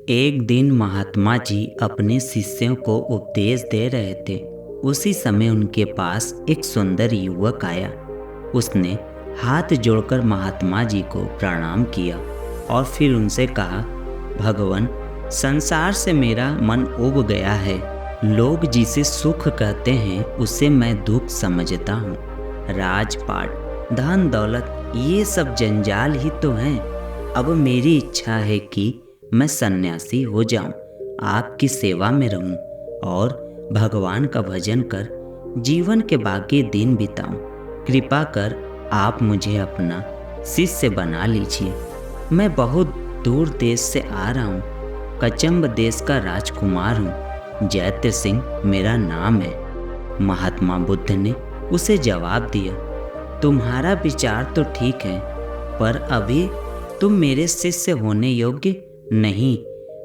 एक दिन महात्मा जी अपने शिष्यों को उपदेश दे रहे थे। उसी समय उनके पास एक सुंदर युवक आया। उसने हाथ जोड़कर महात्मा जी को प्रणाम किया और फिर उनसे कहा, भगवान, संसार से मेरा मन उब गया है। लोग जिसे सुख कहते हैं उसे मैं दुख समझता हूँ। राजपाट, धन दौलत, ये सब जंजाल ही तो हैं। अब मेरी इच्छा है कि मैं सन्यासी हो जाऊं, आपकी सेवा में रहूं और भगवान का भजन कर जीवन के बाकी दिन बिताऊं। कृपा कर आप मुझे अपना शिष्य बना लीजिए। मैं बहुत दूर देश से आ रहा हूँ। कचम्ब देश का राजकुमार हूँ। जैत्र सिंह मेरा नाम है। महात्मा बुद्ध ने उसे जवाब दिया, तुम्हारा विचार तो ठीक है, पर अभी तुम मेरे शिष्य होने योग्य नहीं।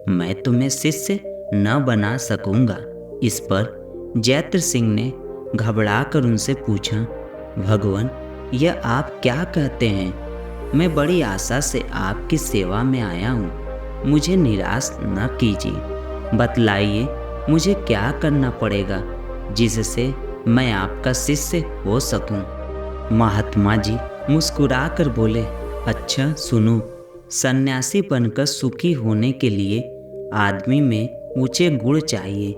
मैं तुम्हें शिष्य न बना सकूंगा। इस पर जैत्र सिंह ने घबराकर उनसे पूछा, भगवान, यह आप क्या कहते हैं? मैं बड़ी आशा से आपकी सेवा में आया हूँ। मुझे निराश न कीजिए। बतलाइए मुझे क्या करना पड़ेगा जिससे मैं आपका शिष्य हो सकूं। महात्मा जी मुस्कुराकर बोले, अच्छा सुनो, सन्यासी बनकर सुखी होने के लिए आदमी में ऊंचे गुण चाहिए।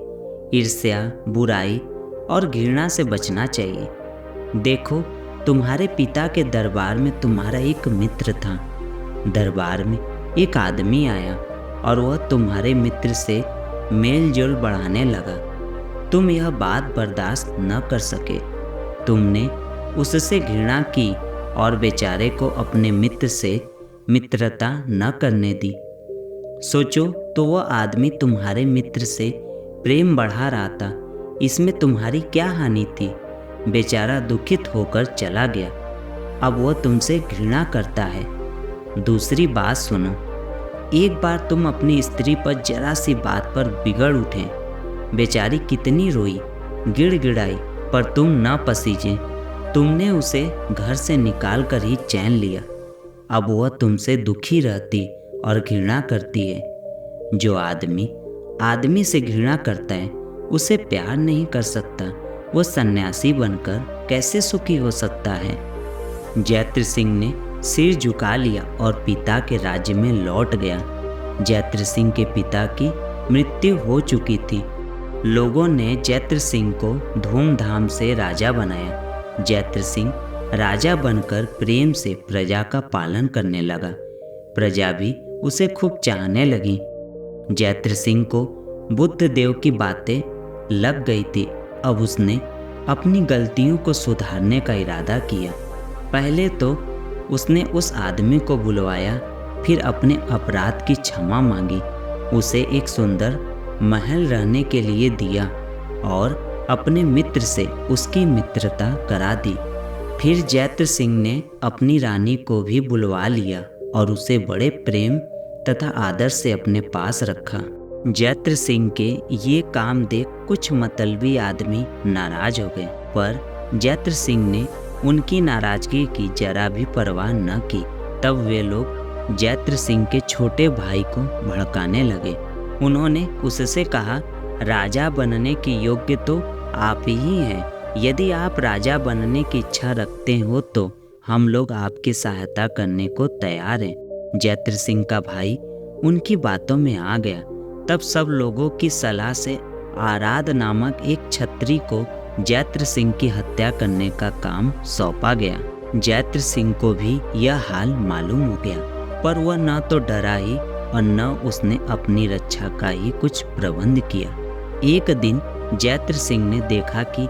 ईर्ष्या, बुराई और घृणा से बचना चाहिए। देखो, तुम्हारे पिता के दरबार में तुम्हारा एक मित्र था। दरबार में एक आदमी आया और वह तुम्हारे मित्र से मेल जोल बढ़ाने लगा। तुम यह बात बर्दाश्त न कर सके। तुमने उससे घृणा की और बेचारे को अपने मित्र से मित्रता न करने दी। सोचो तो वह आदमी तुम्हारे मित्र से प्रेम बढ़ा रहा था। इसमें तुम्हारी क्या हानि थी? बेचारा दुखित होकर चला गया। अब वह तुमसे घृणा करता है। दूसरी बात सुनो, एक बार तुम अपनी स्त्री पर जरा सी बात पर बिगड़ उठे। बेचारी कितनी रोई, गिड़गिड़ाई, पर तुम न पसीजे। तुमने उसे घर से निकाल कर ही चैन लिया। अब वह तुमसे दुखी रहती और घृणा करती है। जो आदमी आदमी से घृणा करता है उसे प्यार नहीं कर सकता। वो सन्यासी बनकर कैसे सुखी हो सकता है? जैत्र सिंह ने सिर झुका लिया और पिता के राज्य में लौट गया। जैत्र सिंह के पिता की मृत्यु हो चुकी थी। लोगों ने जैत्र सिंह को धूमधाम से राजा बनाया। जैत्र सिंह राजा बनकर प्रेम से प्रजा का पालन करने लगा। प्रजा भी उसे खूब चाहने लगी। जैत्र सिंह को बुद्ध देव की बातें लग गई थी। अब उसने अपनी गलतियों को सुधारने का इरादा किया। पहले तो उसने उस आदमी को बुलवाया, फिर अपने अपराध की क्षमा मांगी, उसे एक सुंदर महल रहने के लिए दिया और अपने मित्र से उसकी मित्रता करा दी। फिर जैत्र सिंह ने अपनी रानी को भी बुलवा लिया और उसे बड़े प्रेम तथा आदर से अपने पास रखा। जैत्र सिंह के ये काम देख कुछ मतलबी आदमी नाराज हो गए, पर जैत्र सिंह ने उनकी नाराजगी की जरा भी परवाह न की। तब वे लोग जैत्र सिंह के छोटे भाई को भड़काने लगे। उन्होंने उससे कहा, राजा बनने के योग्य तो आप ही हैं। यदि आप राजा बनने की इच्छा रखते हो तो हम लोग आपकी सहायता करने को तैयार हैं। जैत्र सिंह का भाई उनकी बातों में आ गया। तब सब लोगों की सलाह से आराध नामक एक छत्री को जैत्र सिंह की हत्या करने का काम सौंपा गया। जैत्र सिंह को भी यह हाल मालूम हो गया, पर वह न तो डरा ही और न उसने अपनी रक्षा का ही कुछ प्रबंध किया। एक दिन जैत्र सिंह ने देखा कि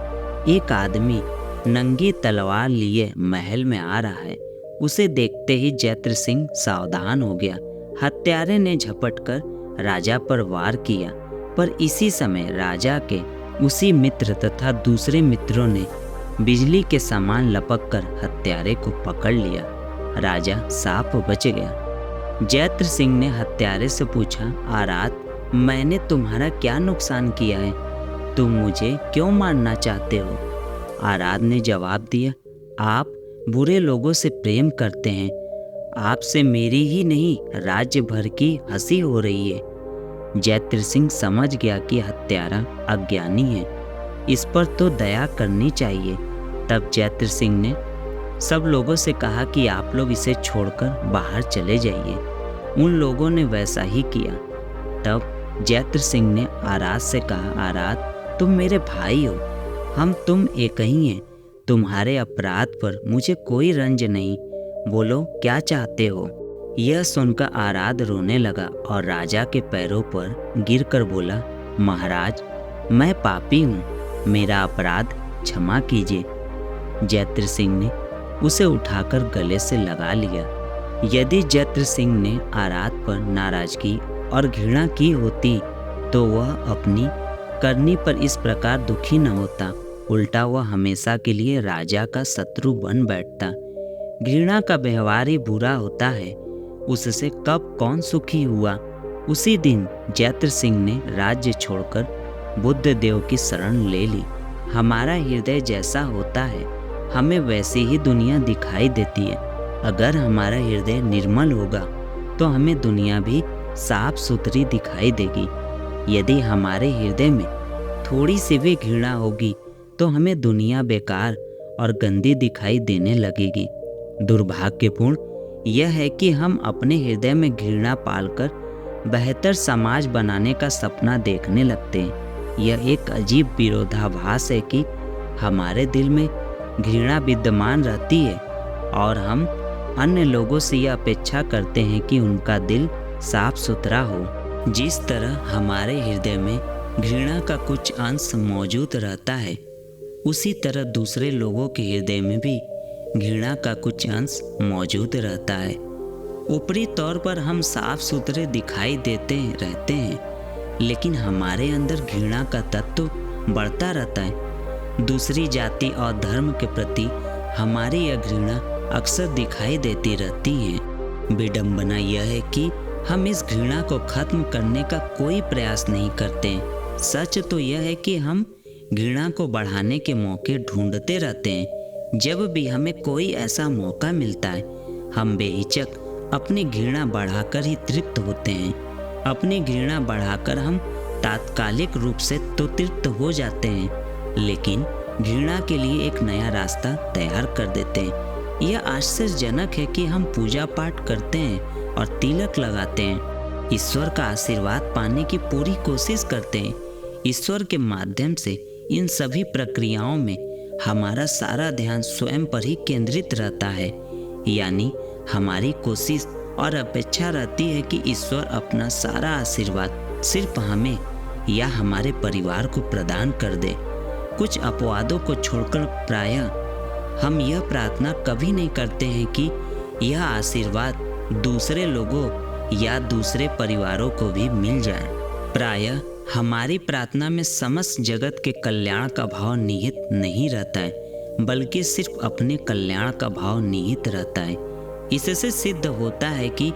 एक आदमी नंगी तलवार लिए महल में आ रहा है। उसे देखते ही जैत्र सिंह सावधान हो गया। हत्यारे ने झपटकर राजा पर वार किया, पर इसी समय राजा के उसी मित्र तथा दूसरे मित्रों ने बिजली के समान लपककर हत्यारे को पकड़ लिया। राजा साफ बच गया। जैत्र सिंह ने हत्यारे से पूछा, आराध, मैंने तुम्हारा क्या नुकसान किया है? तुम मुझे क्यों मारना चाहते हो? आराध ने जवाब दिया, आप बुरे लोगों से प्रेम करते हैं। आपसे मेरी ही नहीं राज्य भर की हंसी हो रही है। जैत्र सिंह समझ गया कि हत्यारा अज्ञानी है, इस पर तो दया करनी चाहिए। तब जैत्र सिंह ने सब लोगों से कहा कि आप लोग इसे छोड़कर बाहर चले जाइए। उन लोगों ने वैसा ही किया। तब जैत्र सिंह ने आराध से कहा, आराध, तुम मेरे भाई हो, हम तुम एक ही हैं। तुम्हारे अपराध पर मुझे कोई रंज नहीं, बोलो क्या चाहते हो। यह सुनकर आराध रोने लगा और राजा के पैरों पर गिरकर बोला, महाराज, मैं पापी हूँ, मेरा अपराध क्षमा कीजिए। जैत्र सिंह ने उसे उठाकर गले से लगा लिया। यदि जैत्र सिंह ने आराध पर नाराजगी और घृणा की होती तो वह अपनी करनी पर इस प्रकार दुखी न होता, उल्टा वह हमेशा के लिए राजा का शत्रु बन बैठता। घृणा का व्यवहार ही बुरा होता है, उससे कब कौन सुखी हुआ। उसी दिन जैत्र सिंह ने राज्य छोड़कर बुद्ध देव की शरण ले ली। हमारा हृदय जैसा होता है हमें वैसी ही दुनिया दिखाई देती है। अगर हमारा हृदय निर्मल होगा तो हमें दुनिया भी साफ सुथरी दिखाई देगी। यदि हमारे हृदय में थोड़ी सी भी घृणा होगी तो हमें दुनिया बेकार और गंदी दिखाई देने लगेगी। दुर्भाग्यपूर्ण यह है कि हम अपने हृदय में घृणा पालकर बेहतर समाज बनाने का सपना देखने लगते हैं। यह एक अजीब विरोधाभास है कि हमारे दिल में घृणा विद्यमान रहती है और हम अन्य लोगों से यह अपेक्षा करते हैं कि उनका दिल साफ सुथरा हो। जिस तरह हमारे हृदय में घृणा का कुछ अंश मौजूद रहता है, उसी तरह दूसरे लोगों के हृदय में भी घृणा का कुछ अंश मौजूद रहता है। ऊपरी तौर पर हम साफ सुथरे दिखाई देते रहते हैं, लेकिन हमारे अंदर घृणा का तत्व बढ़ता रहता है। दूसरी जाति और धर्म के प्रति हमारी यह घृणा अक्सर दिखाई देती रहती है। विडंबना यह है कि हम इस घृणा को खत्म करने का कोई प्रयास नहीं करते। सच तो यह है कि हम घृणा को बढ़ाने के मौके ढूंढते रहते हैं। जब भी हमें कोई ऐसा मौका मिलता है, हम बेहिचक अपनी घृणा बढ़ाकर ही तृप्त होते हैं। अपनी घृणा बढ़ाकर हम तात्कालिक रूप से तो तृप्त हो जाते हैं, लेकिन घृणा के लिए एक नया रास्ता तैयार कर देते हैं। यह आश्चर्यजनक है कि हम पूजा पाठ करते हैं और तिलक लगाते हैं, ईश्वर का आशीर्वाद पाने की पूरी कोशिश करते हैं। ईश्वर के माध्यम से इन सभी प्रक्रियाओं में हमारा सारा ध्यान स्वयं पर ही केंद्रित रहता है, यानी हमारी कोशिश और अपेक्षा रहती है कि ईश्वर अपना सारा आशीर्वाद सिर्फ हमें या हमारे परिवार को प्रदान कर दे। कुछ अपवादों को छोड़कर प्रायः हम यह प्रार्थना कभी नहीं करते हैं कि यह आशीर्वाद दूसरे लोगों या दूसरे परिवारों को भी मिल जाए। प्रायः हमारी प्रार्थना में समस्त जगत के कल्याण का भाव निहित नहीं रहता है, बल्कि सिर्फ अपने कल्याण का भाव निहित रहता है। इससे सिद्ध होता है कि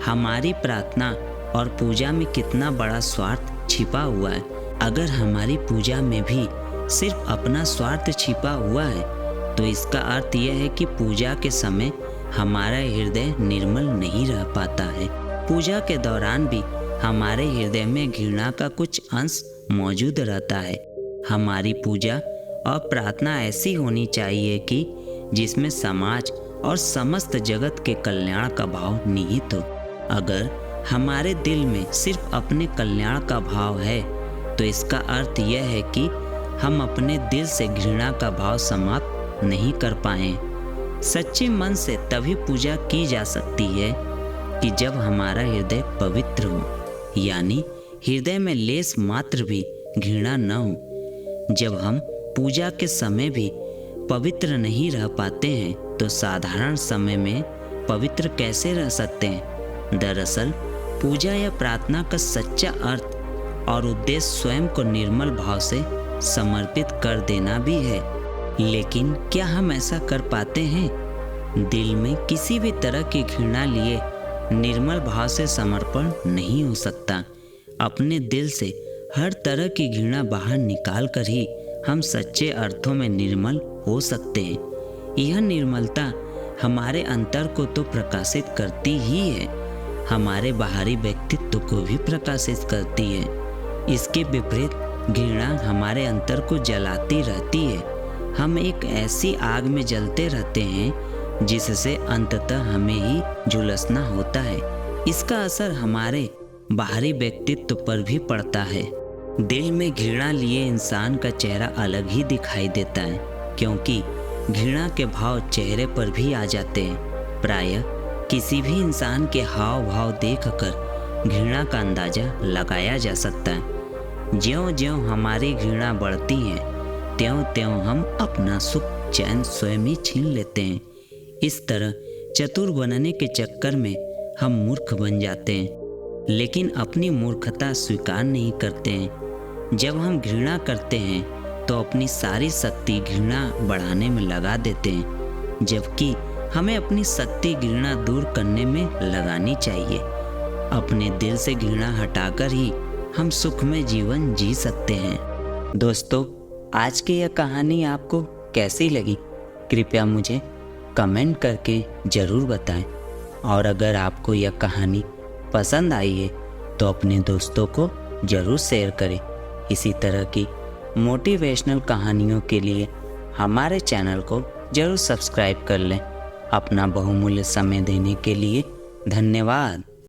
हमारी प्रार्थना और पूजा में कितना बड़ा स्वार्थ छिपा हुआ है। अगर हमारी पूजा में भी सिर्फ अपना स्वार्थ छिपा हुआ है तो इसका अर्थ यह है कि पूजा के समय हमारा हृदय निर्मल नहीं रह पाता है। पूजा के दौरान भी हमारे हृदय में घृणा का कुछ अंश मौजूद रहता है। हमारी पूजा और प्रार्थना ऐसी होनी चाहिए कि जिसमें समाज और समस्त जगत के कल्याण का भाव निहित हो। अगर हमारे दिल में सिर्फ अपने कल्याण का भाव है तो इसका अर्थ यह है कि हम अपने दिल से घृणा का भाव समाप्त नहीं कर पाए। सच्चे मन से तभी पूजा की जा सकती है कि जब हमारा हृदय पवित्र हो, यानी हृदय में लेस मात्र भी घृणा न हो। जब हम पूजा के समय भी पवित्र नहीं रह पाते हैं तो साधारण समय में पवित्र कैसे रह सकते हैं। दरअसल पूजा या प्रार्थना का सच्चा अर्थ और उद्देश्य स्वयं को निर्मल भाव से समर्पित कर देना भी है। लेकिन क्या हम ऐसा कर पाते हैं? दिल में किसी भी तरह की घृणा लिए निर्मल भाव से समर्पण नहीं हो सकता। अपने दिल से हर तरह की घृणा बाहर निकाल कर ही हम सच्चे अर्थों में निर्मल हो सकते हैं। यह निर्मलता हमारे अंतर को तो प्रकाशित करती ही है, हमारे बाहरी व्यक्तित्व को भी प्रकाशित करती है। इसके विपरीत घृणा हमारे अंतर को जलाती रहती है। हम एक ऐसी आग में जलते रहते हैं जिससे अंततः हमें ही झुलसना होता है। इसका असर हमारे बाहरी व्यक्तित्व पर भी पड़ता है। दिल में घृणा लिए इंसान का चेहरा अलग ही दिखाई देता है, क्योंकि घृणा के भाव चेहरे पर भी आ जाते हैं। प्रायः किसी भी इंसान के हाव भाव देखकर घृणा का अंदाजा लगाया जा सकता है। ज्यों-ज्यों हमारी घृणा बढ़ती है, त्यों-त्यों हम अपना सुख चैन स्वयं ही छीन लेते हैं। इस तरह चतुर बनने के चक्कर में हम मूर्ख बन जाते हैं, लेकिन अपनी मूर्खता स्वीकार नहीं करते हैं। जब हम घृणा करते हैं तो अपनी सारी शक्ति घृणा बढ़ाने में लगा देते हैं, जबकि हमें अपनी शक्ति घृणा दूर करने में लगानी चाहिए। अपने दिल से घृणा हटाकर ही हम सुखमय जीवन जी सकते हैं। दोस्तों, आज की यह कहानी आपको कैसी लगी, कृपया मुझे कमेंट करके ज़रूर बताएं। और अगर आपको यह कहानी पसंद आई है तो अपने दोस्तों को ज़रूर शेयर करें। इसी तरह की मोटिवेशनल कहानियों के लिए हमारे चैनल को ज़रूर सब्सक्राइब कर लें। अपना बहुमूल्य समय देने के लिए धन्यवाद।